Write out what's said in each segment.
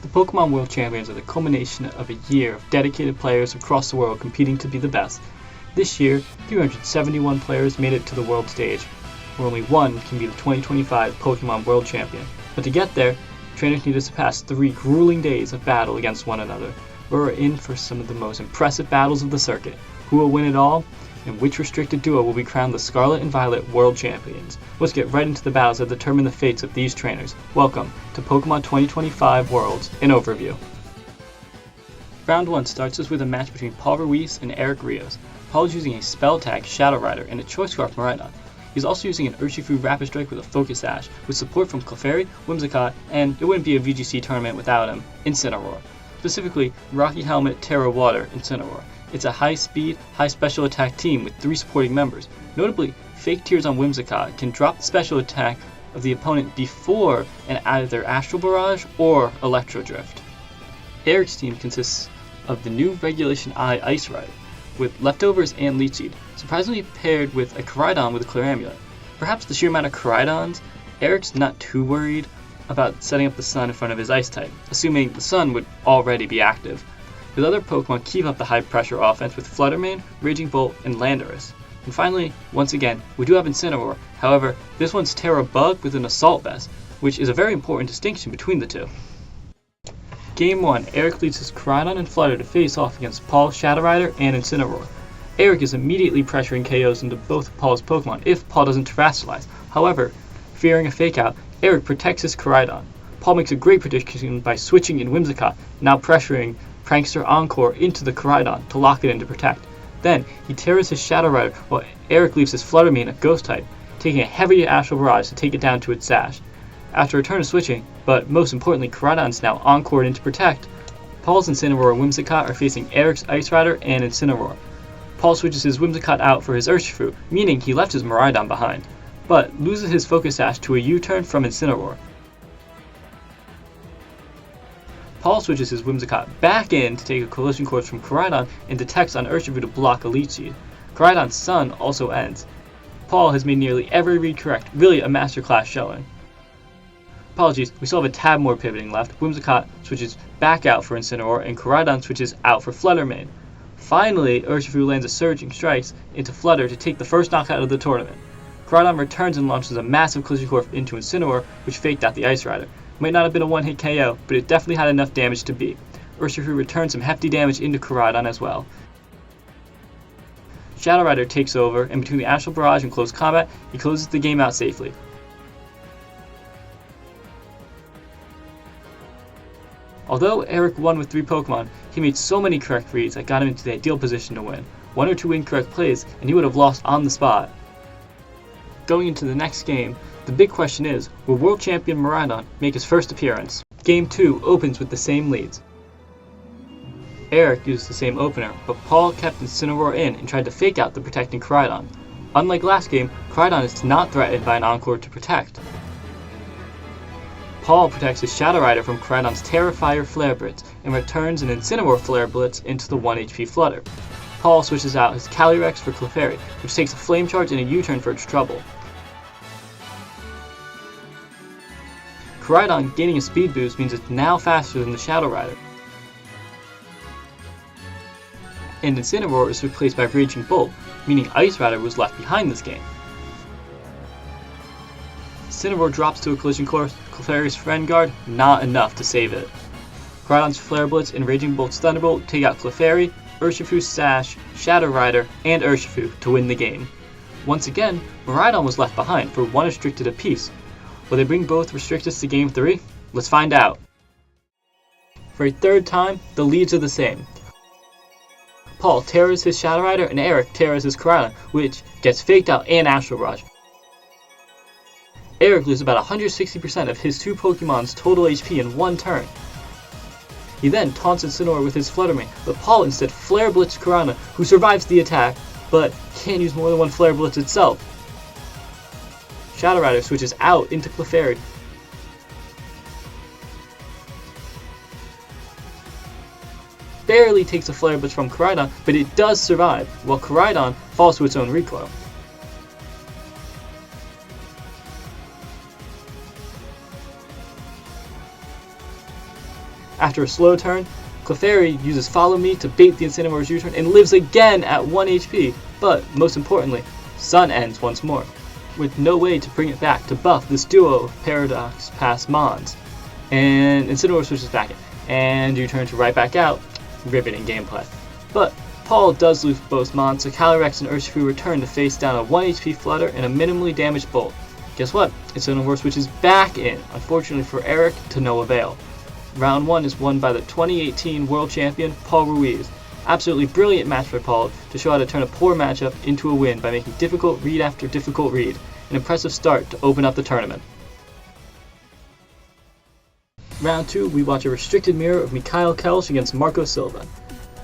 The Pokemon World Champions are the culmination of a year of dedicated players across the world competing to be the best. This year, 371 players made it to the world stage, where only one can be the 2025 Pokemon World Champion. But to get there, trainers need to surpass 3 grueling days of battle against one another. We're in for some of the most impressive battles of the circuit. Who will win it all? And which restricted duo will be crowned the Scarlet and Violet World Champions? Let's get right into the battles that determine the fates of these trainers. Welcome to Pokemon 2025 Worlds, an overview. Round 1 starts us with a match between Paul Ruiz and Eric Rios. Paul is using a Spell Tag, Shadow Rider, and a Choice Scarf Miraidon. He's also using an Urshifu Rapid Strike with a Focus Sash, with support from Clefairy, Whimsicott, and it wouldn't be a VGC tournament without him, Incineroar. Specifically, Rocky Helmet, Terra Water, Incineroar. It's a high-speed, high-special attack team with 3 supporting members. Notably, Fake Tears on Whimsicott can drop the special attack of the opponent before an either Astral Barrage or Electro Drift. Eric's team consists of the new Regulation I Ice Ride, with Leftovers and Leech Seed, surprisingly paired with a Koraidon with a Clear Amulet. Perhaps the sheer amount of Koraidons, Eric's not too worried about setting up the Sun in front of his Ice type, assuming the Sun would already be active. His other Pokemon keep up the high pressure offense with Flutter Mane, Raging Bolt, and Landorus. And finally, once again, we do have Incineroar, however, this one's Terra Bug with an Assault Vest, which is a very important distinction between the two. Game 1, Eric leads his Koraidon and Flutter to face off against Paul, Shadow Rider, and Incineroar. Eric is immediately pressuring KOs into both of Paul's Pokemon if Paul doesn't Terastallize. However, fearing a Fake Out, Eric protects his Koraidon. Paul makes a great prediction by switching in Whimsicott, now pressuring Prankster Encore into the Koraidon to lock it in to protect. Then, he tears his Shadow Rider while Eric leaves his Flutter Mane a Ghost type, taking a heavy Astral Barrage to take it down to its Sash. After a turn of switching, but most importantly Koraidon's now Encored in to protect, Paul's Incineroar and Whimsicott are facing Eric's Ice Rider and Incineroar. Paul switches his Whimsicott out for his Urshifu, meaning he left his Miraidon behind, but loses his Focus Sash to a U-turn from Incineroar. Paul switches his Whimsicott back in to take a Collision Course from Koraidon and detects on Urshifu to block a Leech Seed. Koraidon's Sun also ends. Paul has made nearly every read correct, really a masterclass showing. Apologies, we still have a tad more pivoting left. Whimsicott switches back out for Incineroar and Koraidon switches out for Flutter Mane. Finally, Urshifu lands a Surging Strikes into Flutter to take the first knockout of the tournament. Koraidon returns and launches a massive Collision Course into Incineroar, which faked out the Ice Rider. Might not have been a one-hit KO, but it definitely had enough damage to beat. Urshifu returns some hefty damage into Koraidon as well. Shadow Rider takes over, and between the Astral Barrage and close combat, he closes the game out safely. Although Eric won with 3 Pokemon, he made so many correct reads that got him into the ideal position to win. 1 or 2 incorrect plays, and he would have lost on the spot. Going into the next game, the big question is, will World Champion Miraidon make his first appearance? Game 2 opens with the same leads. Eric used the same opener, but Paul kept Incineroar in and tried to fake out the protecting Koraidon. Unlike last game, Koraidon is not threatened by an Encore to protect. Paul protects his Shadow Rider from Koraidon's Terrifier Flare Blitz and returns an Incineroar Flare Blitz into the 1 HP Flutter. Paul switches out his Calyrex for Clefairy, which takes a Flame Charge and a U-turn for its trouble. Koraidon gaining a speed boost means it's now faster than the Shadow Rider. And Incineroar is replaced by Raging Bolt, meaning Ice Rider was left behind this game. Incineroar drops to a Collision Course, Clefairy's Friend Guard, not enough to save it. Koraidon's Flare Blitz and Raging Bolt's Thunderbolt take out Clefairy, Urshifu's Sash, Shadow Rider, and Urshifu to win the game. Once again, Miraidon was left behind for 1 restricted apiece. Will they bring both restricteds to Game 3? Let's find out. For a 3rd time, the leads are the same. Paul tears his Shadow Rider and Eric tears his Koraidon, which gets faked out and Astral Barrage. Eric loses about 160% of his 2 Pokemon's total HP in 1 turn. He then taunts Incineroar with his Flutter Mane, but Paul instead Flare Blitz Koraidon, who survives the attack, but can't use more than 1 Flare Blitz itself. Shadow Rider switches out into Clefairy. Barely takes a Flare Blitz from Koraidon, but it does survive, while Koraidon falls to its own recoil. After a slow turn, Clefairy uses Follow Me to bait the Incineroar's U-turn and lives again at 1 HP, but most importantly, Sun ends once more, with no way to bring it back to buff this duo of Paradox past Mons. And Incineroar switches back in, and U-turns right back out, riveting gameplay. But Paul does lose both Mons, so Calyrex and Urshifu return to face down a 1 HP Flutter and a minimally damaged Bolt. Guess what? Incineroar switches back in, unfortunately for Eric, to no avail. Round 1 is won by the 2018 World Champion, Paul Ruiz. Absolutely brilliant match by Paul to show how to turn a poor matchup into a win by making difficult read after difficult read. An impressive start to open up the tournament. Round 2, we watch a restricted mirror of Mikhail Kelsch against Marco Silva.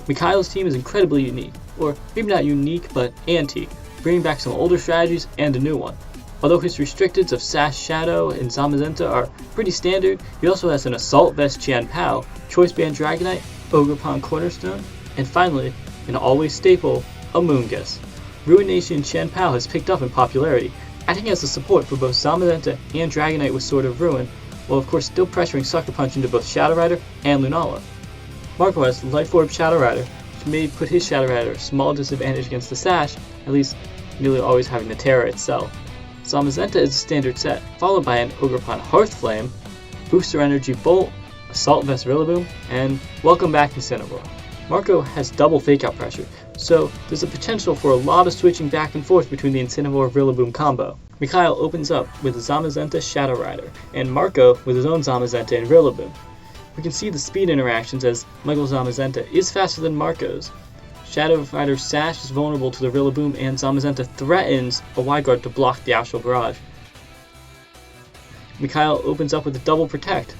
Mikhail's team is incredibly unique, or maybe not unique, but antique, bringing back some older strategies and a new one. Although his restricteds of Sash Shadow and Zamazenta are pretty standard, he also has an Assault Vest Qianpao, Choice Band Dragonite, Ogerpon Cornerstone, and finally, an always staple, a Moongus. Ruination Qianpao has picked up in popularity, acting as a support for both Zamazenta and Dragonite with Sword of Ruin, while of course still pressuring Sucker Punch into both Shadow Rider and Lunala. Marco has Life Orb Shadow Rider, which may put his Shadow Rider at a small disadvantage against the Sash, at least nearly always having the Terra itself. Zamazenta is a standard set, followed by an Ogerpon Hearthflame, Booster Energy Bolt, Assault Vest Rillaboom, and Welcome Back Incineroar. Marco has double Fake Out pressure, so there's a potential for a lot of switching back and forth between the Incineroar Rillaboom combo. Mikhail opens up with Zamazenta Shadow Rider, and Marco with his own Zamazenta and Rillaboom. We can see the speed interactions as Michael Zamazenta is faster than Marco's. Shadow Rider's Sash is vulnerable to the Rillaboom, and Zamazenta threatens a Wide Guard to block the Astral Barrage. Mikhail opens up with a double Protect,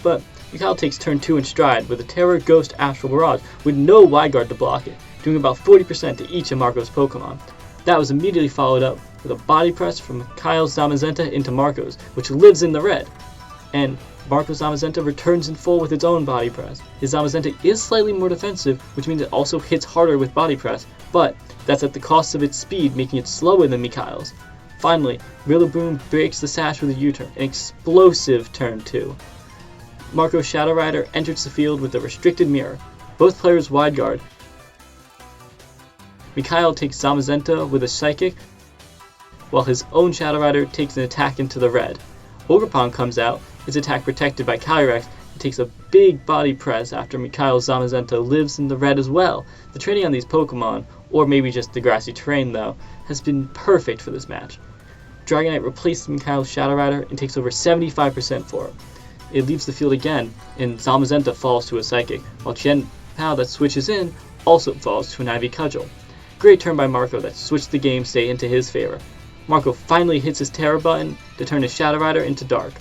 but Mikhail takes turn 2 in stride with a Terror Ghost Astral Barrage with no Wide Guard to block it, doing about 40% to each of Marco's Pokemon. That was immediately followed up with a Body Press from Mikhail's Zamazenta into Marco's, which lives in the red, and Marco's Zamazenta returns in full with its own Body Press. His Zamazenta is slightly more defensive, which means it also hits harder with Body Press, but that's at the cost of its speed, making it slower than Mikhail's. Finally, Rillaboom breaks the Sash with a U-turn, an explosive turn 2. Marco's Shadow Rider enters the field with a restricted mirror. Both players wide guard. Mikhail takes Zamazenta with a Psychic, while his own Shadow Rider takes an attack into the red. Ogerpon comes out, his attack protected by Calyrex, and takes a big Body Press after Mikhail's Zamazenta lives in the red as well. The training on these Pokemon, or maybe just the grassy terrain though, has been perfect for this match. Dragonite replaces Mikhail's Shadow Rider and takes over 75% for it. It leaves the field again, and Zamazenta falls to a Psychic, while Qianpao that switches in also falls to an Ivy Cudgel. Great turn by Marco that switched the game state into his favor. Marco finally hits his Terra button to turn his Shadow Rider into Dark.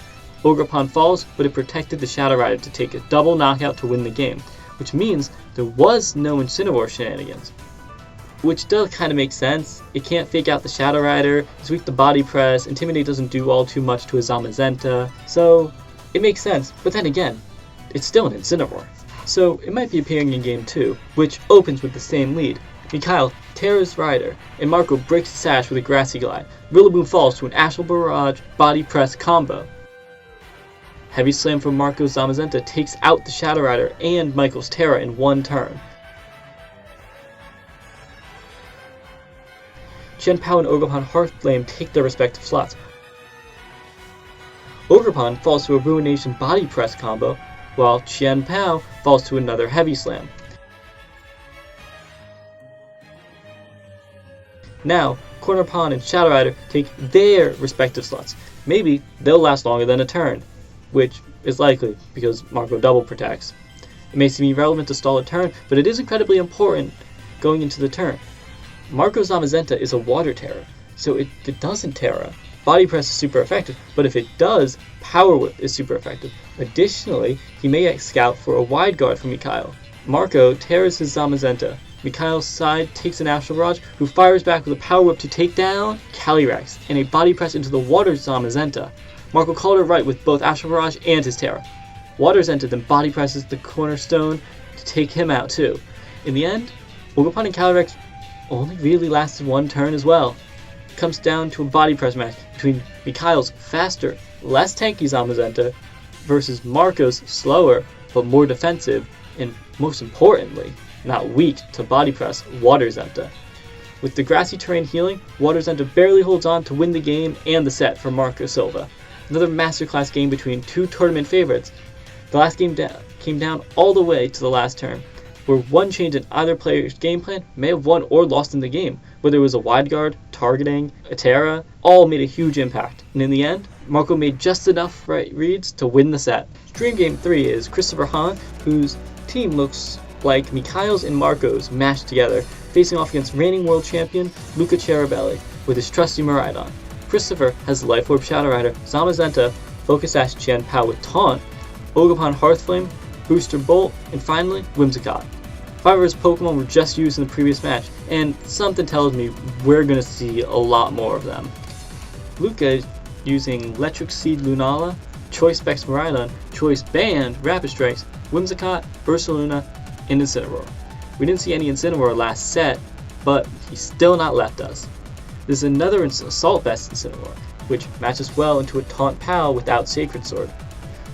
Ogerpon falls, but it protected the Shadow Rider to take a double knockout to win the game, which means there was no Incineroar shenanigans. Which does kind of make sense. It can't fake out the Shadow Rider, it's weak to Body Press, Intimidate doesn't do all too much to a Zamazenta, so it makes sense, but then again, it's still an Incineroar. So it might be appearing in game 2, which opens with the same lead. Mikhail tears Rider, and Marco breaks the Sash with a Grassy Glide. Rillaboom falls to an Astral Barrage Body Press combo. Heavy Slam from Marco's Zamazenta takes out the Shadow Rider and Michael's Terra in one turn. Qianpao and Ogerpon Hearthflame take their respective slots. Ogerpon falls to a Ruination Body Press combo, while Qianpao falls to another Heavy Slam. Now, Cornerpon and Shadow Rider take their respective slots. Maybe they'll last longer than a turn, which is likely because Marco double protects. It may seem irrelevant to stall a turn, but it is incredibly important going into the turn. Marco's Zamazenta is a Water Terra, so if it doesn't Terra, Body Press is super effective, but if it does, Power Whip is super effective. Additionally, he may scout for a Wide Guard from Mikhail. Marco tears his Zamazenta. Mikhail's side takes an Astral Barrage, who fires back with a Power Whip to take down Calyrex, and a Body Press into the Water Zamazenta. Marco called it right with both Astral Barrage and his Terra. Water Zenta then Body Presses the Cornerstone to take him out too. In the end, Ogerpon and Calyrex only really lasted one turn as well. It comes down to a Body Press match between Mikhail's faster, less tanky Zamazenta versus Marco's slower, but more defensive, and most importantly, not weak to body press Water Zenta. With the grassy terrain healing, Water Zenta barely holds on to win the game and the set for Marco Silva. Another masterclass game between two tournament favorites. The last game came down all the way to the last turn, where one change in either player's game plan may have won or lost in the game. Whether it was a wide guard, targeting, a Terra, all made a huge impact. And in the end, Marco made just enough right reads to win the set. Dream Game 3 is Christopher Hahn, whose team looks like Mikhail's and Marco's mashed together, facing off against reigning world champion Luca Ceribelli with his trusty Miraidon. Christopher has Life Orb Shadow Rider, Zamazenta, Focus Sash Chen Pao with Taunt, Ogerpon Hearthflame, Booster Bolt, and finally Whimsicott. 5 of his Pokemon were just used in the previous match, and something tells me we're going to see a lot more of them. Luca using Electric Seed Lunala, Choice Specs Miraidon, Choice Band Rapid Strikes, Whimsicott, Ursaluna, and Incineroar. We didn't see any Incineroar last set, but he's still not left us. This is another Assault Vest Incineroar, which matches well into a Taunt Pal without Sacred Sword.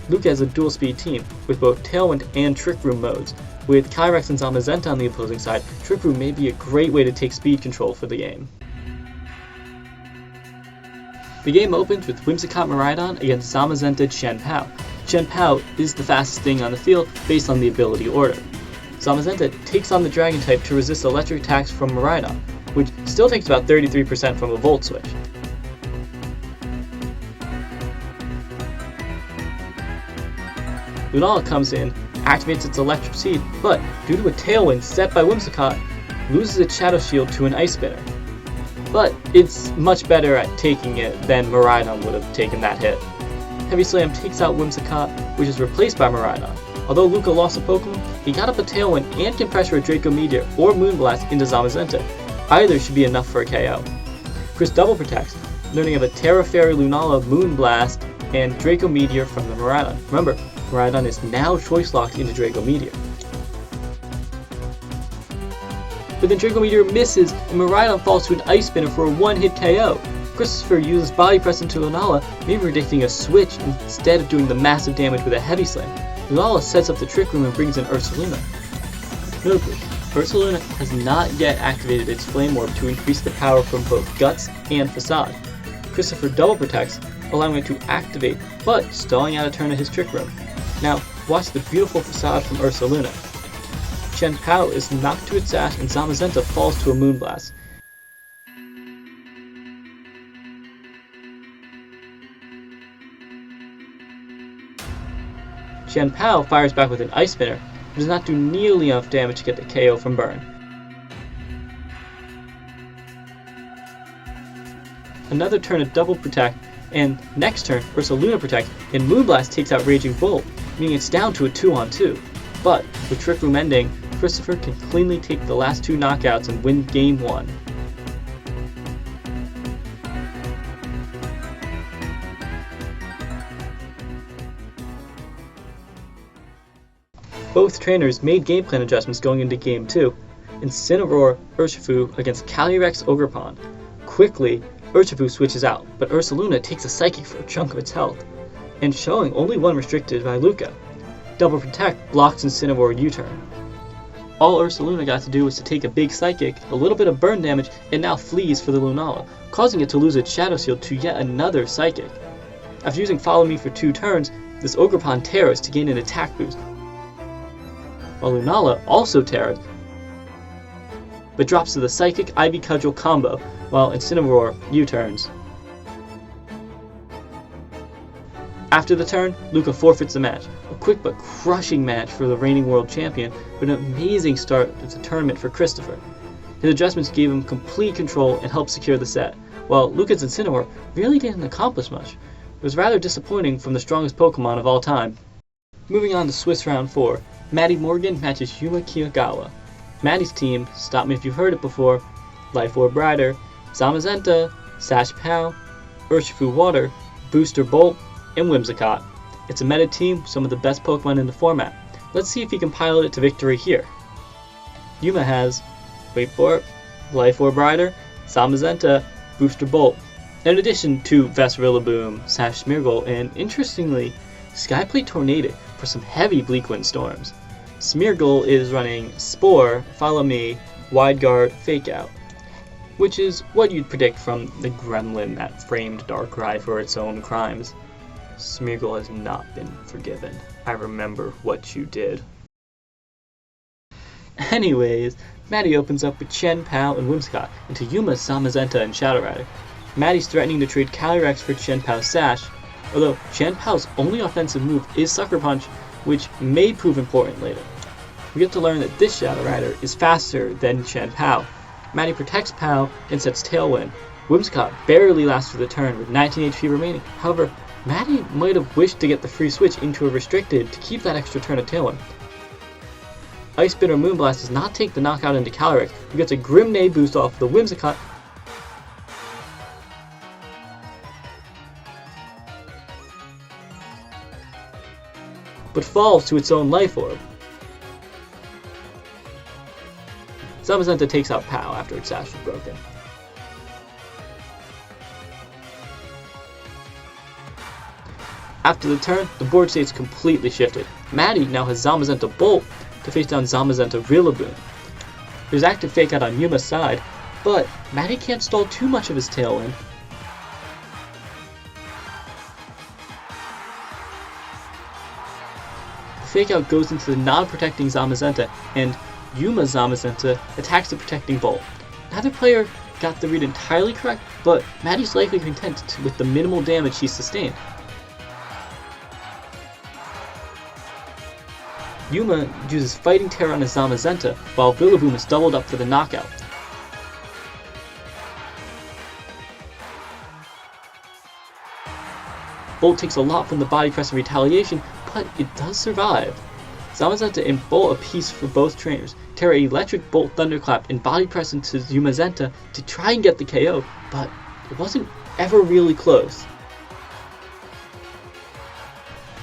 Luca has a dual speed team with both Tailwind and Trick Room modes. With Kyrex and Zamazenta on the opposing side, Trick Room may be a great way to take speed control for the game. The game opens with Whimsicott Miraidon against Zamazenta Chen Pao. Chen Pao is the fastest thing on the field based on the ability order. Zamazenta takes on the Dragon type to resist electric attacks from Miraidon, which still takes about 33% from a Volt Switch. Lunala comes in, activates its Electric Seed, but due to a Tailwind set by Whimsicott, loses its Shadow Shield to an Ice Spinner. But it's much better at taking it than Miraidon would have taken that hit. Heavy Slam takes out Whimsicott, which is replaced by Miraidon. Although Luca lost a Pokemon, he got up a Tailwind and can pressure a Draco Meteor or Moonblast into Zamazenta. Either should be enough for a KO. Chris double protects, learning of a Terra Fairy Lunala Moonblast and Draco Meteor from the Miraidon. Remember, Miraidon is now choice locked into Draco Meteor. But then Draco Meteor misses and Miraidon falls to an Ice Spinner for a one-hit KO. Christopher uses Body Press into Lunala, maybe predicting a switch instead of doing the massive damage with a Heavy Slam. Lunala sets up the Trick Room and brings in Ursaluna. Notably, Ursaluna has not yet activated its Flame Orb to increase the power from both Guts and Facade. Christopher double protects, allowing it to activate, but stalling out a turn of his Trick Room. Now, watch the beautiful Facade from Ursaluna. Chen Pao is knocked to its sash and Zamazenta falls to a Moonblast. Chen Pao fires back with an Ice Spinner, but does not do nearly enough damage to get the KO from Burn. Another turn of double protect, and next turn Ursaluna protects, and Moonblast takes out Raging Bolt, meaning it's down to a 2-on-2. But with Trick Room ending, Christopher can cleanly take the last 2 knockouts and win Game 1. Both trainers made game plan adjustments going into Game 2. Incineroar Urshifu against Calyrex Ogerpon. Quickly, Urshifu switches out, but Ursaluna takes a Psychic for a chunk of its health, and showing only one restricted by Luca. Double Protect blocks Incineroar U-turn. All Ursaluna got to do was to take a big Psychic, a little bit of burn damage, and now flees for the Lunala, causing it to lose its Shadow Shield to yet another Psychic. After using Follow Me for 2 turns, this Ogerpon Terras to gain an attack boost, while Lunala also Terras, but drops to the Psychic Ivy Cudgel combo, while Incineroar U-turns. After the turn, Luca forfeits the match. A quick but crushing match for the reigning world champion, but an amazing start to the tournament for Christopher. His adjustments gave him complete control and helped secure the set, while Luca's Incineroar really didn't accomplish much. It was rather disappointing from the strongest Pokemon of all time. Moving on to Swiss Round 4, Mattie Morgan matches Yuma Kinugawa. Mattie's team, stop me if you've heard it before, Life Orb Rider, Zamazenta, Sash Pal, Urshifu Water, Booster Bolt, and Whimsicott. It's a meta team with some of the best Pokemon in the format. Let's see if he can pilot it to victory here. Yuma has, wait for it, Life Orb Rider, Zamazenta, Booster Bolt, in addition to Vesperilla Boom, Sash Smeargle, and interestingly, Skyplate Tornado for some heavy Bleak Wind storms. Smeargle is running Spore, Follow Me, Wide Guard, Fake Out, which is what you'd predict from the gremlin that framed Darkrai for its own crimes. Smeargle has not been forgiven. I remember what you did. Anyways, Mattie opens up with Chen, Pao, and Whimsicott into Yuma, Zamazenta, and Shadow Rider. Mattie's threatening to trade Calyrex for Chen Pao's Sash, although Chen Pao's only offensive move is Sucker Punch, which may prove important later. We get to learn that this Shadow Rider is faster than Chen Pao. Mattie protects Pao and sets Tailwind. Whimsicott barely lasts for the turn with 19 HP remaining. However, Mattie might have wished to get the free switch into a restricted to keep that extra turn of Tailwind. Ice Spin or Moonblast does not take the knockout into Calyrex, who gets a Grimnade boost off the Whimsicott, but falls to its own Life Orb. Zamazenta takes out Pao after its Sash was broken. After the turn, the board state's completely shifted. Mattie now has Zamazenta Bolt to face down Zamazenta Rillaboom. There's active Fake Out on Yuma's side, but Mattie can't stall too much of his Tailwind. The Fake Out goes into the non-protecting Zamazenta, and Yuma Zamazenta attacks the protecting Bolt. Neither player got the read entirely correct, but Mattie's likely content with the minimal damage she sustained. Yuma uses Fighting Terror on his Zamazenta, while Rillaboom is doubled up for the knockout. Bolt takes a lot from the body press and retaliation, but it does survive. Zamazenta and Bolt a piece for both trainers. Terra Electric Bolt Thunderclap and body press into Yumazenta to try and get the KO, but it wasn't ever really close.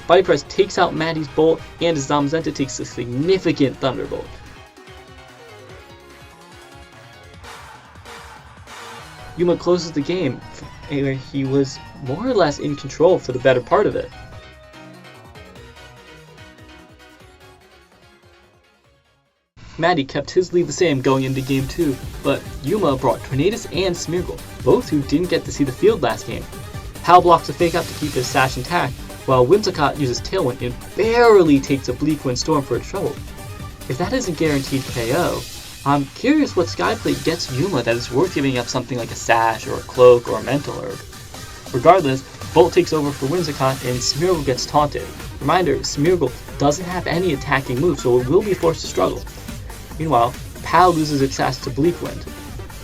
Body Press takes out Mattie's Bolt, and his Zamazenta takes a significant Thunderbolt. Yuma closes the game, where he was more or less in control for the better part of it. Mattie kept his lead the same going into Game 2, but Yuma brought Tornadus and Smeargle, both who didn't get to see the field last game. Pao blocks a Fake Out to keep his Sash intact, while Whimsicott uses Tailwind and barely takes a Bleak Wind Storm for its trouble. If that isn't guaranteed KO, I'm curious what Skyplate gets Yuma that is worth giving up something like a Sash or a Cloak or a Mental Herb. Regardless, Bolt takes over for Whimsicott and Smeargle gets taunted. Reminder, Smeargle doesn't have any attacking moves, so it will be forced to struggle. Meanwhile, Pao loses its Sash to Bleak Wind.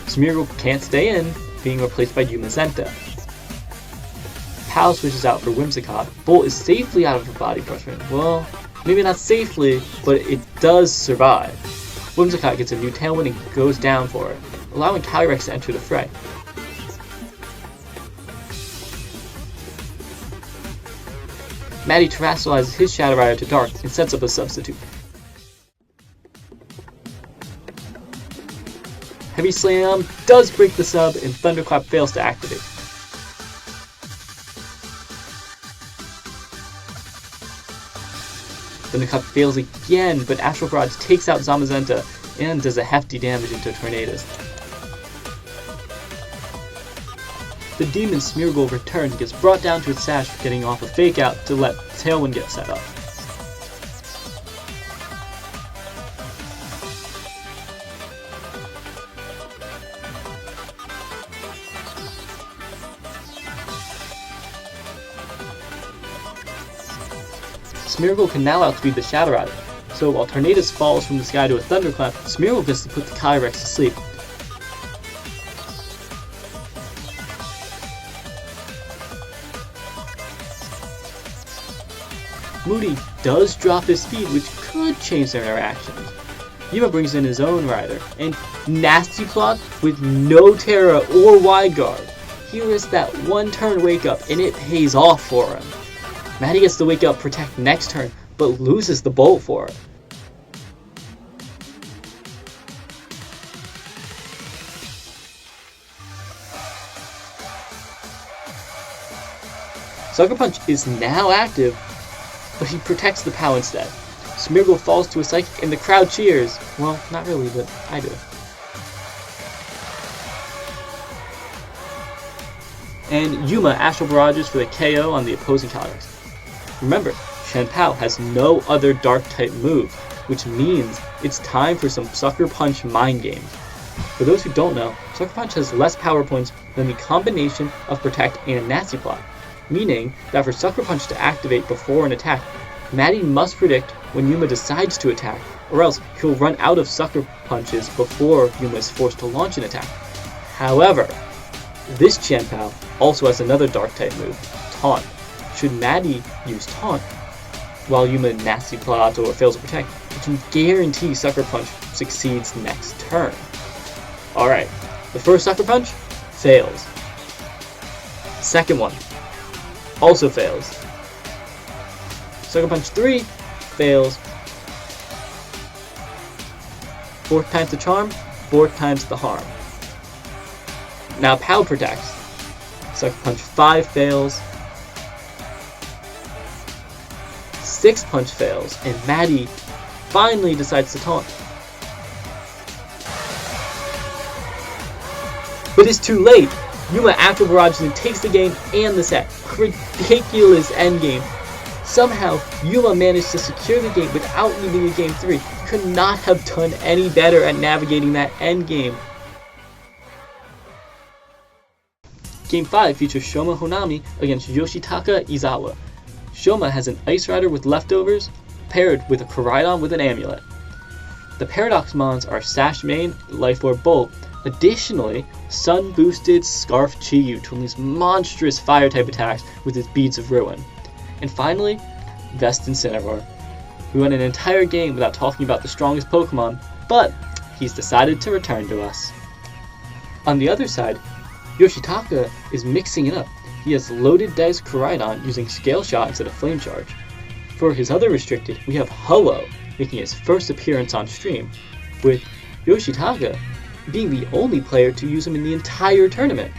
Smeargle can't stay in, being replaced by Yumazenta. Pao switches out for Whimsicott. Bolt is safely out of the body pressure. Well, maybe not safely, but it does survive. Whimsicott gets a new Tailwind and goes down for it, allowing Calyrex to enter the fray. Mattie terrestrializes his Shadow Rider to Dark and sets up a substitute. Heavy Slam does break the sub, and Thunderclap fails to activate. Thunderclap fails again, but Astral Barrage takes out Zamazenta and does a hefty damage into Tornadus. The Demon Smeargle returns and gets brought down to its Sash for getting off a Fake Out to let Tailwind get set up. Smeargle can now outspeed the Shadow Rider, so while Tornadus falls from the sky to a Thunderclap, Smeargle gets to put the Calyrex to sleep. Moody does drop his speed, which could change their interactions. Yuma brings in his own rider, and Nasty Plot with no Terra or Wide Guard. He risks that one turn wake up, and it pays off for him. Mattie gets to wake up protect next turn, but loses the Bolt for it. Sucker Punch is now active, but he protects the POW instead. Smeargle falls to a Psychic and the crowd cheers. Well, not really, but I do. And Yuma Astral Barrages for the KO on the opposing Calyrex. Remember, Shenpao has no other Dark-type move, which means it's time for some Sucker Punch mind games. For those who don't know, Sucker Punch has less power points than the combination of Protect and Nasty Plot, meaning that for Sucker Punch to activate before an attack, Mattie must predict when Yuma decides to attack, or else he'll run out of Sucker Punches before Yuma is forced to launch an attack. However, this Shenpao also has another Dark-type move, Taunt. Should Mattie use Taunt while Yuma Nasty Plots or fails to protect, it can guarantee Sucker Punch succeeds next turn. Alright, the first Sucker Punch fails. Second one also fails. Sucker Punch 3 fails. Fourth time's the charm, fourth time's the harm. Now POW protects. Sucker Punch 5 fails. Sixth Punch fails, and Mattie finally decides to taunt. But it's too late! Yuma Astral Barrages and takes the game and the set. A ridiculous endgame. Somehow, Yuma managed to secure the game without needing a Game 3. Could not have done any better at navigating that endgame. Game 5 features Shoma Honami against Yoshitaka Izawa. Shoma has an Ice Rider with leftovers, paired with a Koraidon with an amulet. The Paradox Mons are Sash Main, Life Orb Bolt. Additionally, Sun boosted Scarf Chiyu to unleash monstrous fire-type attacks with his Beads of Ruin. And finally, Vest Incineroar, who went an entire game without talking about the strongest Pokemon, but he's decided to return to us. On the other side, Yoshitaka is mixing it up. He has loaded Dice Koraidon using Scale Shot instead of Flame Charge. For his other restricted, we have Ho-Oh making his first appearance on stream, with Yoshitaka being the only player to use him in the entire tournament.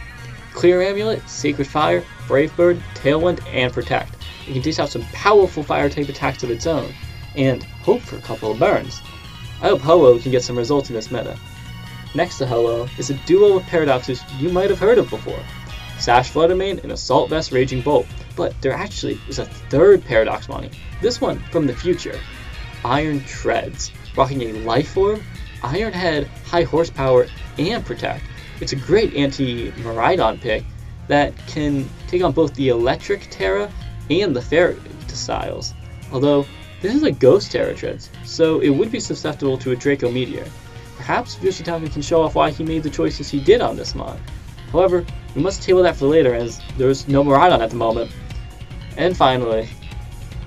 Clear Amulet, Sacred Fire, Brave Bird, Tailwind, and Protect. It can dish out some powerful fire-type attacks of its own, and hope for a couple of burns. I hope Ho-Oh can get some results in this meta. Next to Ho-Oh is a duo of paradoxes you might have heard of before. Sash Fluttermane and Assault Vest Raging Bolt, but there actually is a third Paradox Moni, this one from the future. Iron Treads, rocking a Life Orb, Iron Head, High Horsepower, and Protect. It's a great anti-Miraidon pick that can take on both the Electric Terra and the Fairy styles, although this is a Ghost Terra Treads, so it would be susceptible to a Draco Meteor. Perhaps Yoshitaka can show off why he made the choices he did on this mod. However, we must table that for later as there's no Miraidon at the moment. And finally,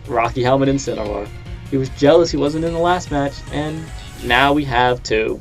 Rocky Helmet Incineroar. He was jealous he wasn't in the last match, and now we have two.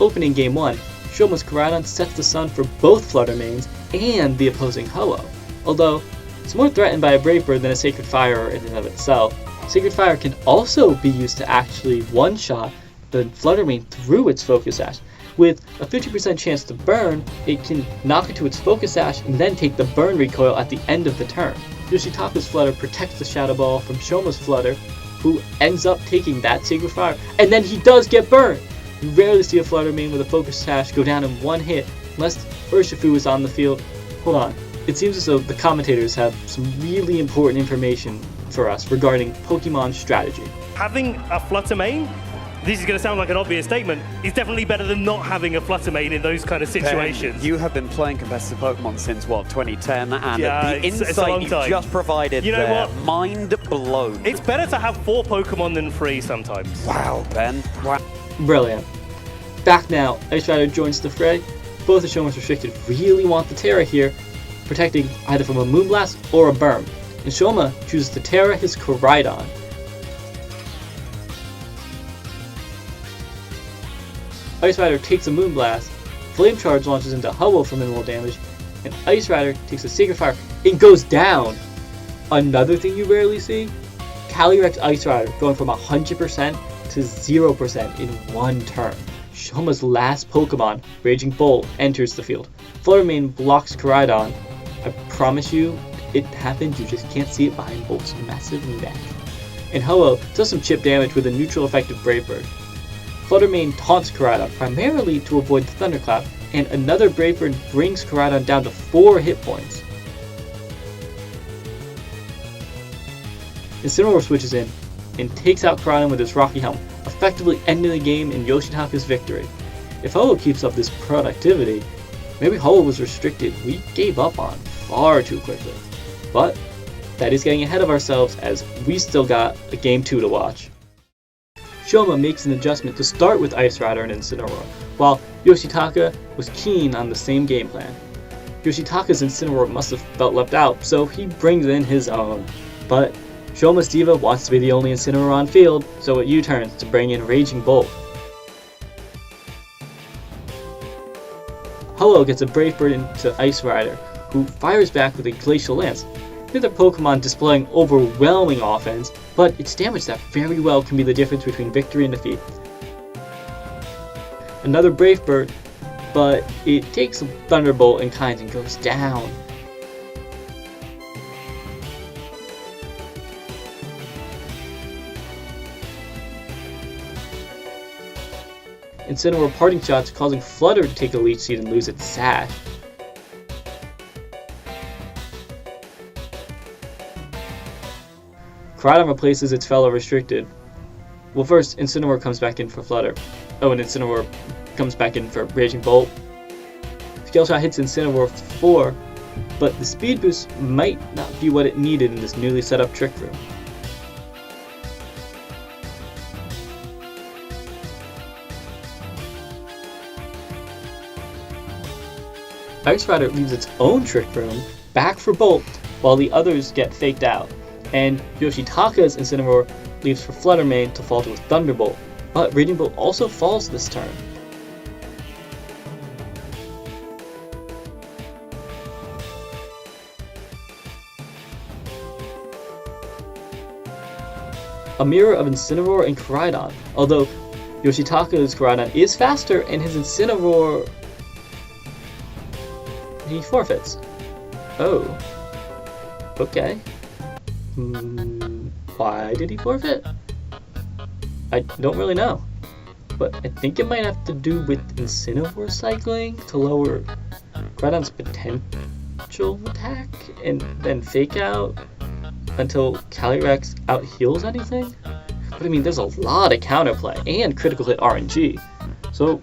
Opening game 1, Shoma's Koraidon sets the sun for both Fluttermanes and the opposing Ho-Oh, although it's more threatened by a Brave Bird than a Sacred Fire in and of itself. Sacred Fire can also be used to actually one-shot the Fluttermane through its Focus Sash. With a 50% chance to burn, it can knock it to its Focus Sash and then take the burn recoil at the end of the turn. Yoshitaka's Flutter protects the Shadow Ball from Shoma's Flutter, who ends up taking that Sacred Fire, and then he does get burned! You rarely see a Fluttermane with a Focus Sash go down in one hit, unless Urshifu is on the field. Hold on. It seems as though the commentators have some really important information for us regarding Pokemon strategy. Having a Fluttermane, this is going to sound like an obvious statement, is definitely better than not having a Fluttermane in those kind of situations. Ben, you have been playing competitive Pokemon since, what, 2010? And yeah, the insight you just provided there, mind blown. It's better to have 4 Pokemon than 3 sometimes. Wow, Ben. Wow. Brilliant. Back now, Ice Rider joins the fray. Both of Shoma's restricted really want the Terra here, protecting either from a Moonblast or a Burn. And Shoma chooses to Terra his Koraidon. Ice Rider takes a Moonblast, Flame Charge launches into Ho-Oh for minimal damage, and Ice Rider takes a Sacred Fire and goes down! Another thing you rarely see? Calyrex Ice Rider going from 100% to 0% in one turn. Shoma's last Pokemon, Raging Bolt, enters the field. Fluttermane blocks Koraidon. I promise you, it happened, you just can't see it behind Bolt's massive neck. and Ho-Oh does some chip damage with a neutral effective Brave Bird. Fluttermane taunts Caladon primarily to avoid the Thunderclap, and another Brave Bird brings Caladon down to 4 hit points. Incineroar switches in and takes out Caladon with his Rocky Helm, effectively ending the game in Yoshitaka's victory. If Ho-Oh keeps up this productivity, maybe Ho-Oh was restricted we gave up on far too quickly. But that is getting ahead of ourselves as we still got a Game 2 to watch. Shoma makes an adjustment to start with Ice Rider and Incineroar, while Yoshitaka was keen on the same game plan. Yoshitaka's Incineroar must have felt left out, so he brings in his own. But Shoma's Diva wants to be the only Incineroar on field, so it U-turns to bring in Raging Bolt. Ho-Oh gets a Brave Bird into Ice Rider, who fires back with a Glacial Lance. Neither Pokemon displaying overwhelming offense, but its damage that very well can be the difference between victory and defeat. Another Brave Bird, but it takes a Thunderbolt in kind and goes down. Incineroar parting shots causing Flutter to take a lead seat and lose its sash. Caladon replaces its fellow restricted. Well, first, Incineroar comes back in for Flutter. Oh, and Incineroar comes back in for Raging Bolt. Scale Shot hits Incineroar for 4, but the speed boost might not be what it needed in this newly set up Trick Room. Ice Rider leaves its own Trick Room back for Bolt while the others get faked out, and Yoshitaka's Incineroar leaves for Fluttermane to fall to a Thunderbolt, but Raging Bolt also falls this turn. A mirror of Incineroar and Caladon, although Yoshitaka's Caladon is faster and his Incineroar, he forfeits. Oh. Okay. Why did he forfeit? I don't really know. But I think it might have to do with Incineroar cycling to lower Caladon's potential attack and then fake out until Calyrex out heals anything? But I mean, there's a lot of counterplay and critical hit RNG. So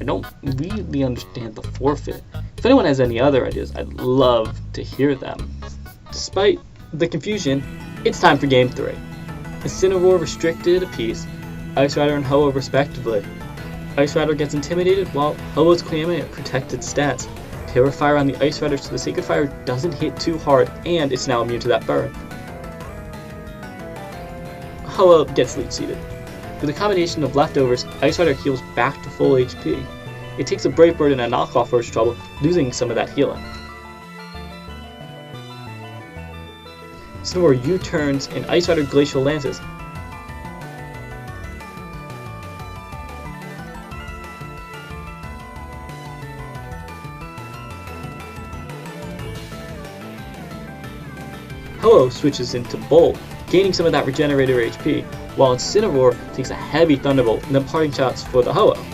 I don't really understand the forfeit. If anyone has any other ideas, I'd love to hear them. Despite the confusion, it's time for Game 3. Incineroar restricted apiece, Ice Rider and Ho-Oh respectively. Ice Rider gets intimidated while Ho-Oh's claiming protected stats. Terra Fire on the Ice Rider so the Sacred Fire doesn't hit too hard and it's now immune to that burn. Ho-Oh gets lead seated. With a combination of leftovers, Ice Rider heals back to full HP. It takes a Brave Bird and a knockoff for its trouble, losing some of that healing. Incineroar U-turns and Ice Rider Glacial Lances. Ho-Oh switches into Bolt, gaining some of that regenerator HP, while Incineroar takes a heavy Thunderbolt and then parting shots for the Ho-Oh.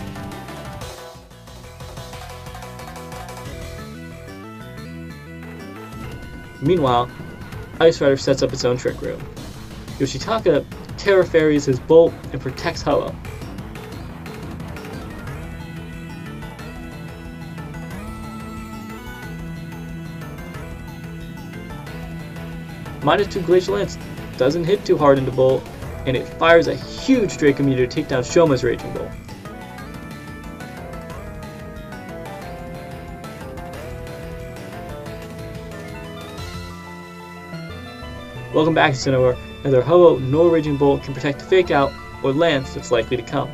Meanwhile, Ice Rider sets up its own Trick Room. Yoshitaka Terra Fairies his Bolt and protects Ho-Oh. -2 Glacial Lance doesn't hit too hard into Bolt, and it fires a huge Draco Meteor to take down Shoma's Raging Bolt. Welcome back, Incineroar. Neither Ho-Oh nor Raging Bolt can protect the Fake Out or Lance that's likely to come.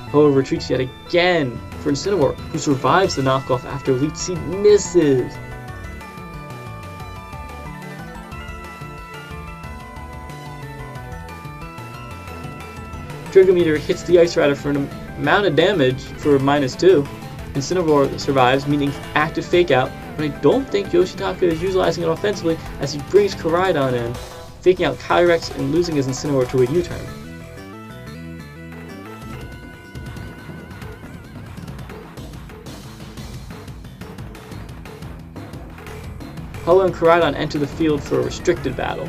Ho-Oh retreats yet again for Incineroar, who survives the knockoff after Leech Seed misses. Draco Meteor hits the Ice Rider for an amount of damage for -2. Incineroar survives, meaning active Fake Out, but I don't think Yoshitaka is utilizing it offensively as he brings Caladon in faking out Calyrex and losing his Incineroar to a U-turn. Ho-Oh and Koraidon enter the field for a restricted battle.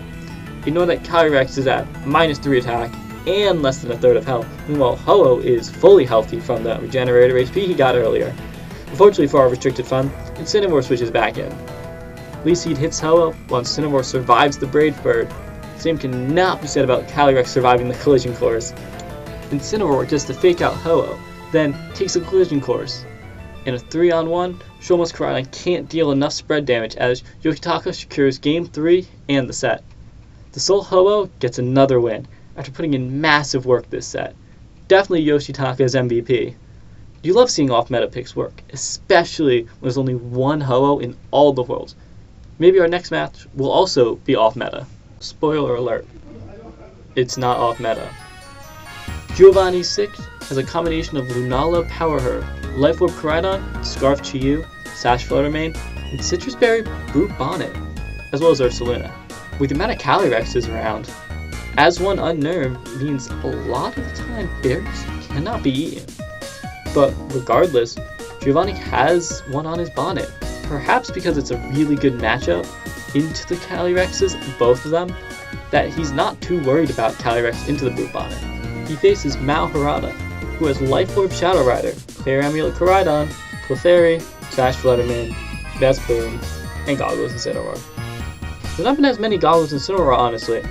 Ignore that Calyrex is at -3 attack and less than a third of health. Meanwhile, Ho-Oh is fully healthy from the regenerator HP he got earlier. Unfortunately for our restricted fun, Incineroar switches back in. Leaf Seed hits Ho-Oh while Incineroar survives the Brave Bird. Same cannot be said about Calyrex surviving the collision course. Incineroar gets to fake out Ho-Oh, then takes a collision course. In a 3-on-1, Shoma's Koraidon can't deal enough spread damage as Yoshitaka secures Game 3 and the set. The Soul Ho-Oh gets another win after putting in massive work this set. Definitely Yoshitaka's MVP. You love seeing off-meta picks work, especially when there's only one Ho-Oh in all the worlds. Maybe our next match will also be off-meta. Spoiler alert, it's not off-meta. Giovanni 6 has a combination of Lunala Power Herb, Life Orb Koraidon, Scarf Chi-Yu, Sash Fluttermane, and Citrus Berry Brute Bonnet, as well as Ursaluna. With the amount of Calyrexes around, as one unnerved means a lot of the time berries cannot be eaten. But regardless, Giovanni has one on his bonnet, perhaps because it's a really good matchup into the Calyrexes, both of them, that he's not too worried about Calyrex into the Brute Bonnet. He faces Mao Harada, who has Life Orb Shadow Rider, Clear Amulet Koraidon, Clefairy, Sash Fluttermane, Best Boom, and Goggles Incineroar. There's not been as many Goggles Incineroar, honestly,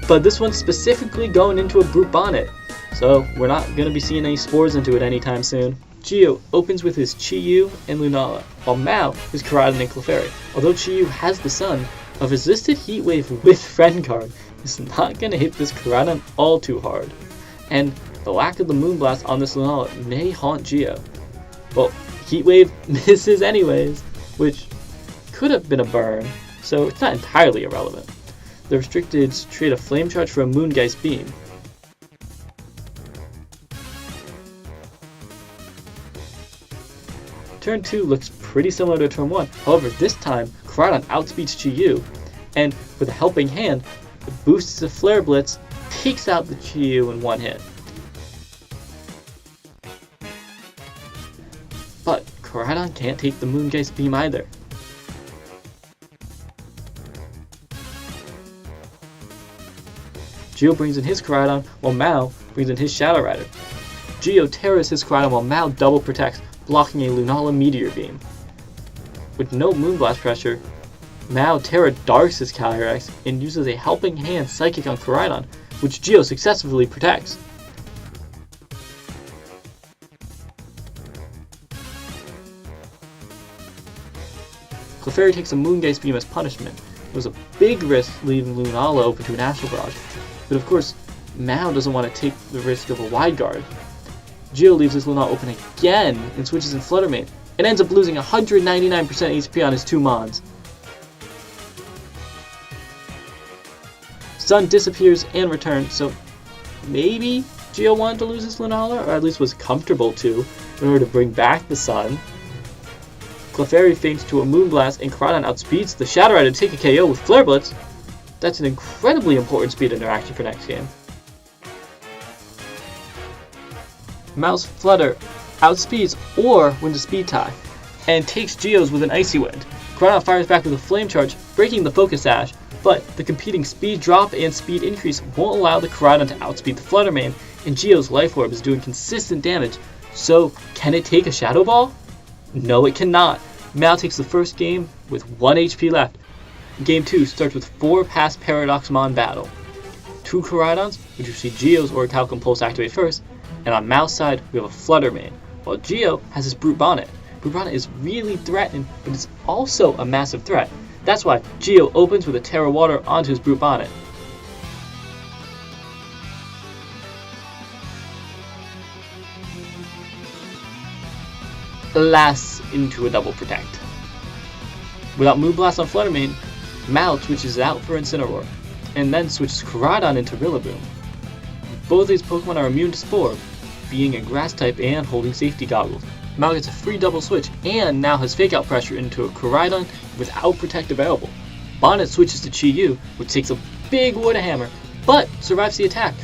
but this one's specifically going into a Brute Bonnet, so we're not going to be seeing any spores into it anytime soon. Gio opens with his Chi-Yu and Lunala, while Mao is Koraidon and Clefairy. Although Chi-Yu has the Sun, a resisted Heat Wave with Friend Guard is not going to hit this Koraidon all too hard, and the lack of the Moonblast on this Lunala may haunt Gio. Well, Heat Wave misses anyways, which could have been a burn, so it's not entirely irrelevant. The restricteds trade a Flame Charge for a Moongeist Beam. Turn 2 looks pretty similar to Turn 1, however this time Koraidon outspeeds Chi-Yu, and with a helping hand, it boosts the Flare Blitz, takes out the Chi-Yu in one hit. But Koraidon can't take the Moongeist Beam either. Gio brings in his Koraidon while Mao brings in his Shadow Rider. Gio terrors his Koraidon while Mao double protects, blocking a Lunala Meteor Beam. With no Moonblast pressure, Mao Terra darks his Calyrex and uses a Helping Hand Psychic on Koraidon, which Gio successfully protects. Clefairy takes a Moongeist Beam as punishment. It was a big risk leaving Lunala open to an Astral Barrage, but of course, Mao doesn't want to take the risk of a Wide Guard. Gio leaves his Lunala open again and switches in Fluttermane, and ends up losing 199% HP on his two Mons. Sun disappears and returns, so maybe Gio wanted to lose his Lunala, or at least was comfortable to, in order to bring back the Sun. Clefairy feints to a Moonblast, and Koraidon outspeeds the Shadow Rider to take a KO with Flare Blitz. That's an incredibly important speed interaction for next game. Mao's Flutter outspeeds or wins a speed tie, and takes Gio's with an Icy Wind. Koraidon fires back with a Flame Charge, breaking the Focus Sash, but the competing speed drop and speed increase won't allow the Koraidon to outspeed the Fluttermane, and Gio's Life Orb is doing consistent damage, so can it take a Shadow Ball? No, it cannot. Mao takes the first game with 1 HP left. Game 2 starts with 4 past Paradoxmon battle. 2 Koraidons, which you see Gio's Orichalcum Pulse activate first, and on Mao's side we have a Fluttermane, while Gio has his Brute Bonnet. Brute Bonnet is really threatened, but it's also a massive threat. That's why Gio opens with a Terra Water onto his Brute Bonnet. Lasts into a double protect. Without Moonblast on Fluttermane, Mao switches out for Incineroar, and then switches Koraidon into Rillaboom. Both these Pokemon are immune to Spore, being a Grass type and holding safety goggles. Mao gets a free double switch and now has Fake Out Pressure into a Koraidon without Protect available. Bonnet switches to Chi-Yu, which takes a big water hammer, but survives the attack.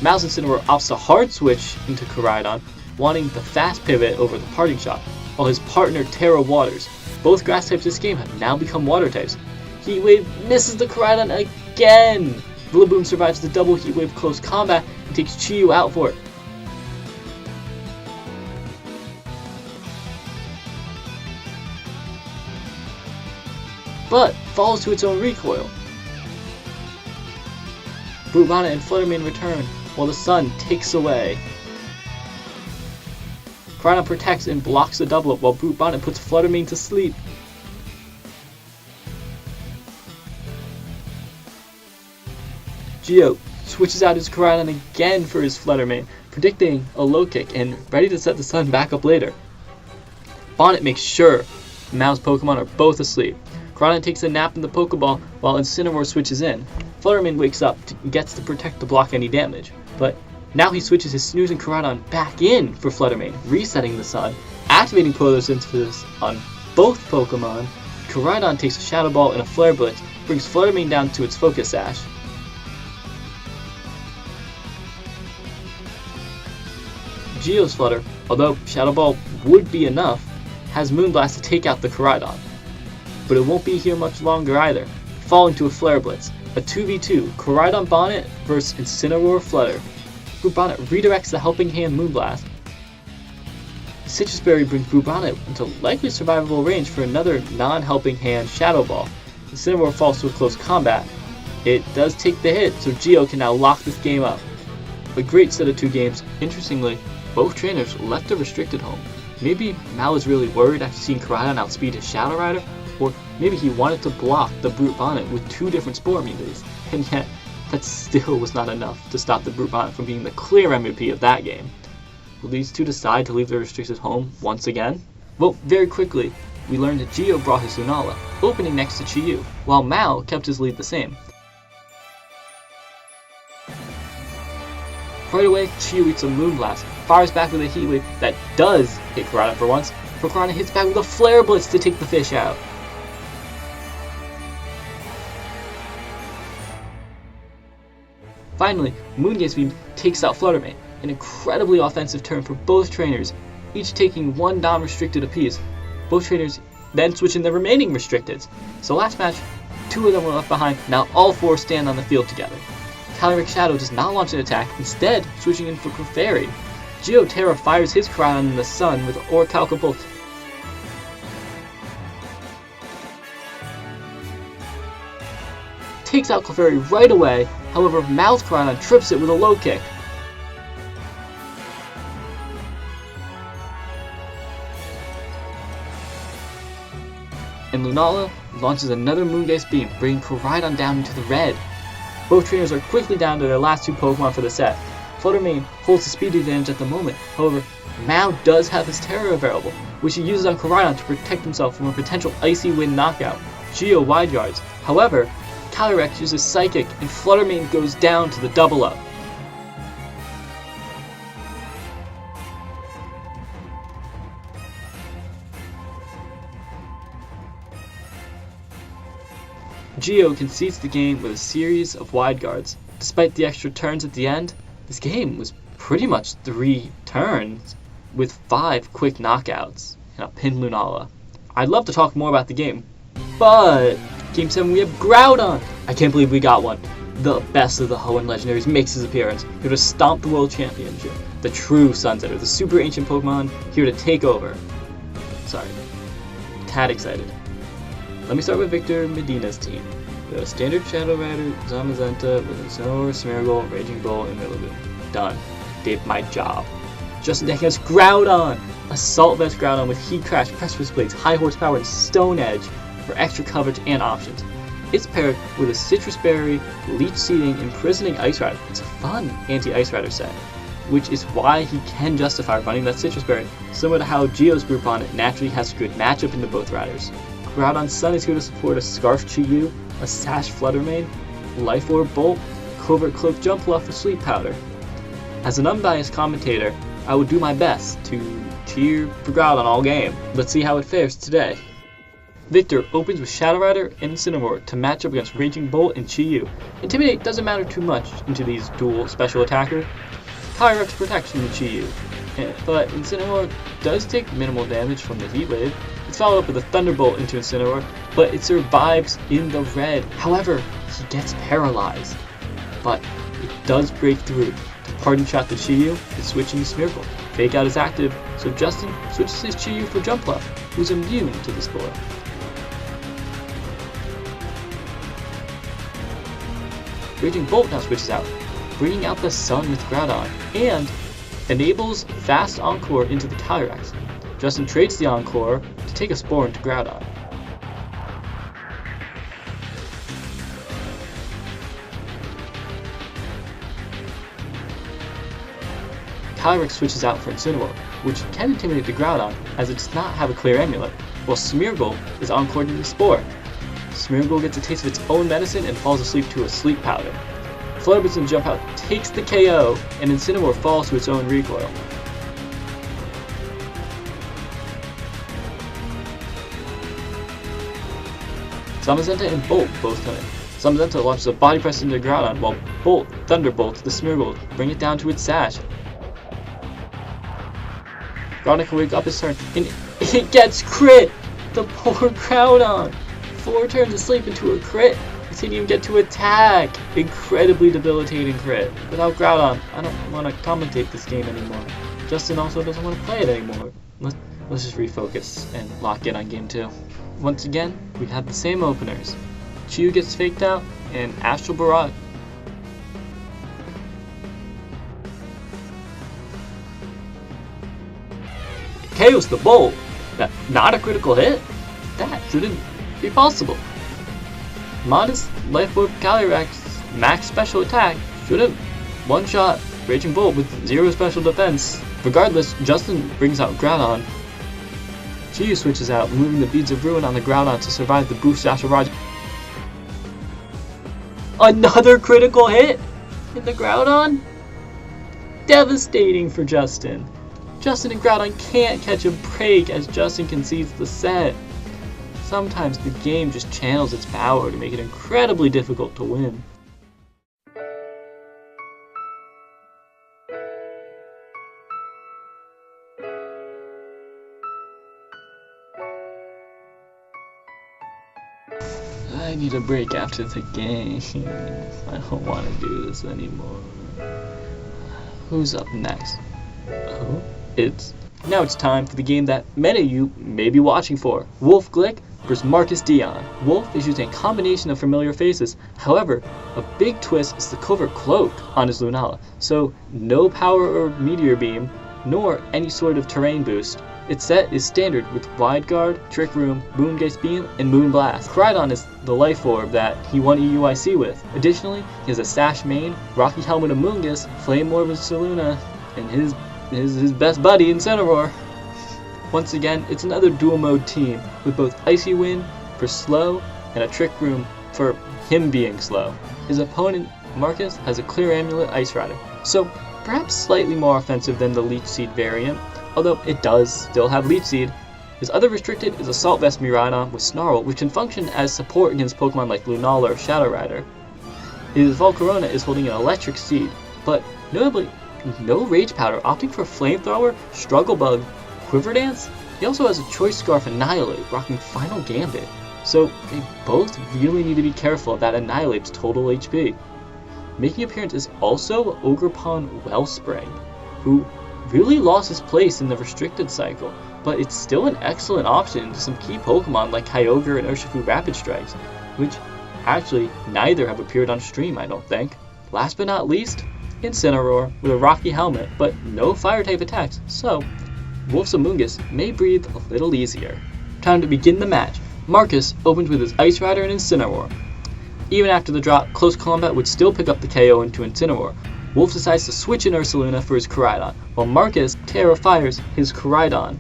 Mao's Incineroar opts a hard switch into Koraidon, wanting the fast pivot over the parting shot, while his partner Terra waters. Both grass types this game have now become water types. Heat Wave misses the Koraidon again! Villaboom survives the double Heat Wave close combat and takes Chiyu out for it. But falls to its own recoil. Brute Bonnet and Fluttermane return, while the sun takes away. Koraidon protects and blocks the double up, while Brute Bonnet puts Fluttermane to sleep. Geo switches out his Koraidon again for his Fluttermane, predicting a low kick and ready to set the sun back up later. Bonnet makes sure Mao's Pokemon are both asleep. Koraidon takes a nap in the Pokeball while Incineroar switches in. Fluttermane wakes up and gets to protect to block any damage, but now he switches his snoozing Koraidon back in for Fluttermane, resetting the sun, activating Photosynthesis on both Pokemon. Koraidon takes a Shadow Ball and a Flare Blitz, brings Fluttermane down to its Focus Sash. Geo's Flutter, although Shadow Ball would be enough, has Moonblast to take out the Koraidon. But it won't be here much longer either, falling to a Flare Blitz. A 2v2, Koraidon Bonnet versus Incineroar Flutter. Brute Bonnet redirects the Helping Hand Moonblast. Citrus Berry brings Brute Bonnet into likely survivable range for another non-Helping Hand Shadow Ball. Incineroar falls to a close combat. It does take the hit, so Geo can now lock this game up. A great set of two games. Interestingly, both trainers left a restricted home. Maybe Mao was really worried after seeing Koraidon outspeed his Shadow Rider, or maybe he wanted to block the Brute Bonnet with two different Spore immunities, and yet that still was not enough to stop the Brute Bonnet from being the clear MVP of that game. Will these two decide to leave their restricted home once again? Well, very quickly, we learned that Geo brought his Lunala, opening next to Chiyu, while Mao kept his lead the same. Right away, Chiyu eats a Moonblast, fires back with a Heat Wave that does hit Koraidon for once, but Koraidon hits back with a Flare Blitz to take the fish out. Finally, Moongaze Beam takes out Fluttermane, an incredibly offensive turn for both trainers, each taking one non-restricted apiece. Both trainers then switch in their remaining restricteds. So last match, two of them were left behind, now all four stand on the field together. Calamity Shadow does not launch an attack, instead switching in for Clefairy. Geo Terra fires his Koraidon in the sun with Orichalca Bolt. Takes out Clefairy right away, however Mao's Koraidon trips it with a low kick. And Lunala launches another Moongaze Beam, bringing Koraidon down into the red. Both trainers are quickly down to their last two Pokemon for the set. Fluttermane holds the speed advantage at the moment, however, Mao does have his Terra available, which he uses on Koraidon to protect himself from a potential Icy Wind knockout. Geo wide yards. However, Calyrex uses Psychic and Fluttermane goes down to the double up. Geo concedes the game with a series of wide guards. Despite the extra turns at the end, this game was pretty much 3 turns with 5 quick knockouts and a pin Lunala. I'd love to talk more about the game, but Game 7 we have Groudon! I can't believe we got one. The best of the Hoenn Legendaries makes his appearance, here to stomp the World Championship. The true Sunsetter, the super ancient Pokemon, here to take over. Sorry, tad excited. Let me start with Victor Medina's team. The standard Shadow Rider, Zamazenta with Incineroar, Smeargle, Raging Bull, and Rillaboom. Done. Did my job. Just deck against Groudon! Assault Vest Groudon with Heat Crash, Precipice Blades, High Horsepower, and Stone Edge for extra coverage and options. It's paired with a Citrus Berry, Leech Seeding, Imprisoning Ice Rider. It's a fun anti-Ice Rider set, which is why he can justify running that Citrus Berry, similar to how Geo's Group on it naturally has a good matchup into both riders. Groudon's Sun is here to support a Scarf Chiyu, a Sash Fluttermane, Life Orb Bolt, Covert Cloak Jumpluff for Sleep Powder. As an unbiased commentator, I would do my best to cheer for Groudon all game. Let's see how it fares today. Victor opens with Shadow Rider and Incineroar to match up against Raging Bolt and Chi-Yu. Intimidate doesn't matter too much into these dual special attackers. Calyrex protects from the Chi-Yu, but Incineroar does take minimal damage from the Heat Wave. It's followed up with a Thunderbolt into Incineroar, but it survives in the red. However, he gets paralyzed, but it does break through to Parting Shot the Chi-Yu and switch into Smeargle. Fake Out is active, so Justin switches his Chi-Yu for Jumpluff, who's immune to the Spore. Raging Bolt now switches out, bringing out the Sun with Groudon, and enables Fast Encore into the Calyrex. Justin trades the Encore to take a Spore into Groudon. Calyrex switches out for Incineroar, which can intimidate the Groudon as it does not have a clear amulet, while Smeargle is encored into Spore. Smeargle gets a taste of its own medicine and falls asleep to a sleep powder. Flubber's and Jump Out takes the KO, and Incineroar falls to its own recoil. Zamazenta and Bolt both come in. Zamazenta launches a body press into Groudon, while Bolt thunderbolts the Smeargle to bring it down to its sash. Groudon can wake up his turn, and it gets crit! The poor Groudon! 4 turns of sleep into a crit. It didn't even get to attack. Incredibly debilitating crit. Without Groudon, I don't want to commentate this game anymore. Justin also doesn't want to play it anymore. Let's just refocus and lock in on game 2. Once again, we have the same openers. Chi-Yu gets faked out, and Astral Barrage. KO's the Bolt. Not a critical hit? That shouldn't be possible. Modest Life Orb Calyrex max special attack should have one-shot Raging Bolt with 0 special defense. Regardless, Justin brings out Groudon. Chi-Yu switches out, removing the Beads of Ruin on the Groudon to survive the boost Astral Barrage. Another critical hit in the Groudon? Devastating for Justin. Justin and Groudon can't catch a break as Justin concedes the set. Sometimes the game just channels its power to make it incredibly difficult to win. I need a break after the game. I don't want to do this anymore. Who's up next? Oh, now it's time for the game that many of you may be watching for. Wolfe Glick versus Marcus Dion. Wolfe is using a combination of familiar faces. However, a big twist is the covert cloak on his Lunala. So no power or meteor beam, nor any sort of terrain boost. Its set is standard with Wide Guard, Trick Room, Moongaze Beam, and Moon Blast. Koraidon is the life orb that he won EUIC with. Additionally, he has a Sash Mane, Rocky Helmet of Moongus, Flame Orb of Saluna, and his best buddy Incineroar. Once again, it's another dual mode team with both Icy Wind for slow and a Trick Room for him being slow. His opponent, Marcus, has a clear amulet Ice Rider, so perhaps slightly more offensive than the Leech Seed variant, although it does still have Leech Seed. His other restricted is Assault Vest Miraidon with Snarl, which can function as support against Pokemon like Lunala or Shadow Rider. His Volcarona is holding an Electric Seed, but notably, no Rage Powder, opting for Flamethrower, Struggle Bug, Quiver Dance. He also has a Choice Scarf Annihilate, rocking Final Gambit. So they both really need to be careful that Annihilate's total HP. Making appearance is also Ogerpon Wellspring, who really lost his place in the restricted cycle, but it's still an excellent option to some key Pokemon like Kyogre and Urshifu Rapid Strikes, which actually neither have appeared on stream, I don't think. Last but not least, Incineroar with a Rocky Helmet, but no Fire-type attacks, so Wolfe's Amoonguss may breathe a little easier. Time to begin the match. Marcus opens with his Ice Rider and Incineroar. Even after the drop, close combat would still pick up the KO into Incineroar. Wolfe decides to switch in Ursaluna for his Koraidon, while Marcus Terra Fires his Koraidon.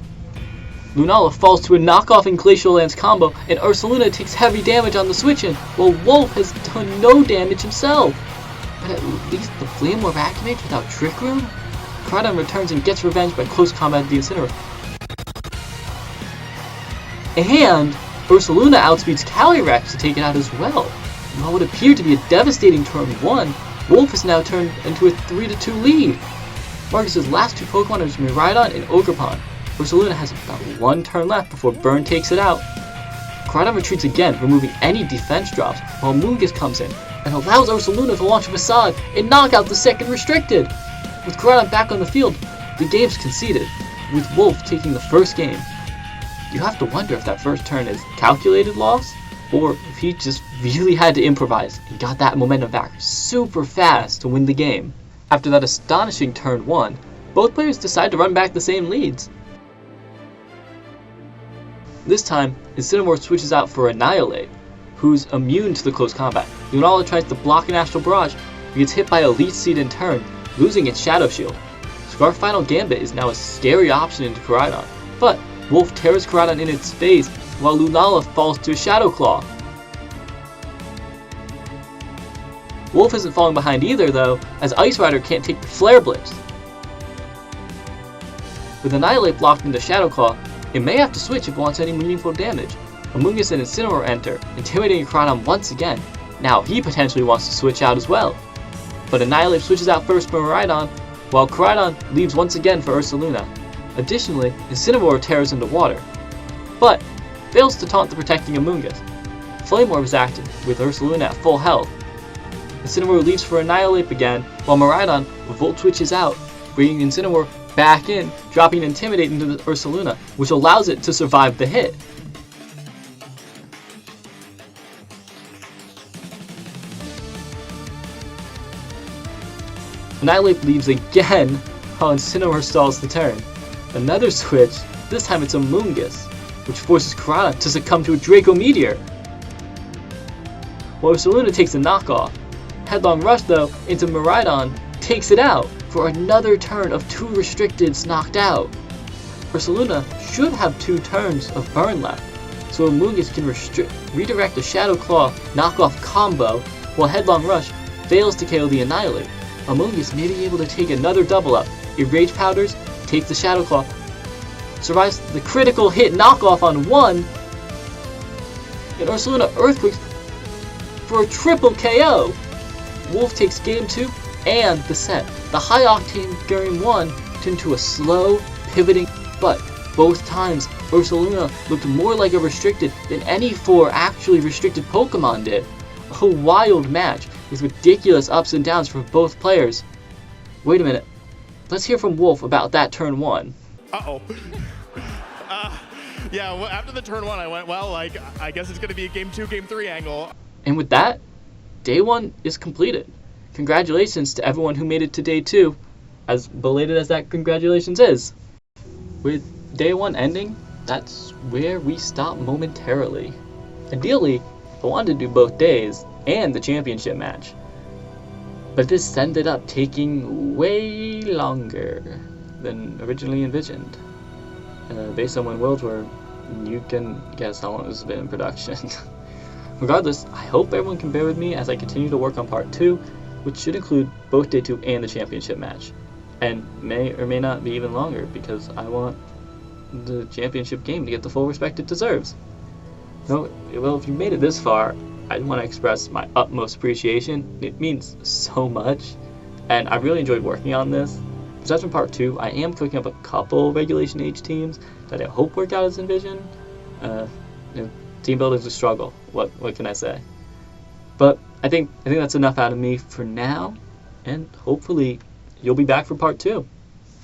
Lunala falls to a knockoff in Glacial Lance combo, and Ursaluna takes heavy damage on the switch-in, while Wolfe has done no damage himself. But at least the Flame Orb activates without Trick Room? Koraidon returns and gets revenge by close combat the Incineroar. And Ursaluna outspeeds Calyrex to take it out as well. In what would appear to be a devastating turn 1, Wolfe has now turned into a 3-2 lead. Marcus's last 2 Pokemon are Miraidon and Ogerpon. Ursaluna has about 1 turn left before Burn takes it out. Koraidon retreats again, removing any defense drops, while Mungus comes in and allows Ursaluna to launch a Facade and knock out the second restricted. With Koraidon back on the field, the game's conceded, with Wolfe taking the first game. You have to wonder if that first turn is calculated loss, or if he just really had to improvise and got that momentum back super fast to win the game. After that astonishing turn 1, both players decide to run back the same leads. This time, Incineroar switches out for Annihilate, who's immune to the close combat. Lunala tries to block an Astral Barrage, but gets hit by a Leech Seed in turn, losing its Shadow Shield. Scarf Final Gambit is now a scary option into Koraidon, but Wolfe tears Koraidon in its face while Lunala falls to a Shadow Claw. Wolfe isn't falling behind either though, as Ice Rider can't take the Flare Blitz. With Annihilate blocked into Shadow Claw, it may have to switch if it wants any meaningful damage. Amoonguss and Incineroar enter, intimidating Koraidon once again. Now he potentially wants to switch out as well. But Annihilate switches out first for Miraidon, while Koraidon leaves once again for Ursaluna. Additionally, Incineroar tears into water, but fails to taunt the protecting Amoonguss. Flame Orb is active, with Ursaluna at full health. Incineroar leaves for Annihilate again, while Miraidon Volt switches out, bringing Incineroar back in, dropping Intimidate into the Ursaluna, which allows it to survive the hit. Annihilate leaves again, while Incineroar stalls the turn. Another switch, this time it's Amoonguss, which forces Koraidon to succumb to a Draco Meteor. While Ursaluna takes a knockoff. Headlong Rush though into Miraidon takes it out for another turn of 2 restricteds knocked out. Ursaluna should have 2 turns of burn left, so Amoonguss can redirect a Shadow Claw knockoff combo while Headlong Rush fails to KO the Annihilate. Amoonguss may be able to take another double up. It Rage Powders, takes the Shadow Claw, survives the critical hit knockoff on 1, and Ursaluna Earthquakes for a triple KO. Wolfe takes game 2 and the set. The high octane game 1 turned into a slow, pivoting, but both times Ursaluna looked more like a restricted than any 4 actually restricted Pokemon did. A wild match with ridiculous ups and downs for both players. Wait a minute, let's hear from Wolfe about that turn 1. Yeah, well, after the turn 1 I went, well, like, I guess it's going to be a game 2, game 3 angle. And with that, Day 1 is completed. Congratulations to everyone who made it to Day 2, as belated as that congratulations is. With Day 1 ending, that's where we stop momentarily. Ideally, I wanted to do both days and the championship match, but this ended up taking way longer than originally envisioned. Based on when Worlds were, you can guess how long this has been in production. Regardless, I hope everyone can bear with me as I continue to work on Part 2, which should include both Day 2 and the championship match, and may or may not be even longer because I want the championship game to get the full respect it deserves. Well, if you made it this far, I want to express my utmost appreciation. It means so much, and I really enjoyed working on this. Besides from Part 2, I am cooking up a couple Regulation Age teams that I hope work out as envisioned. Team building is a struggle. What can I say? But I think that's enough out of me for now, and hopefully you'll be back for Part 2.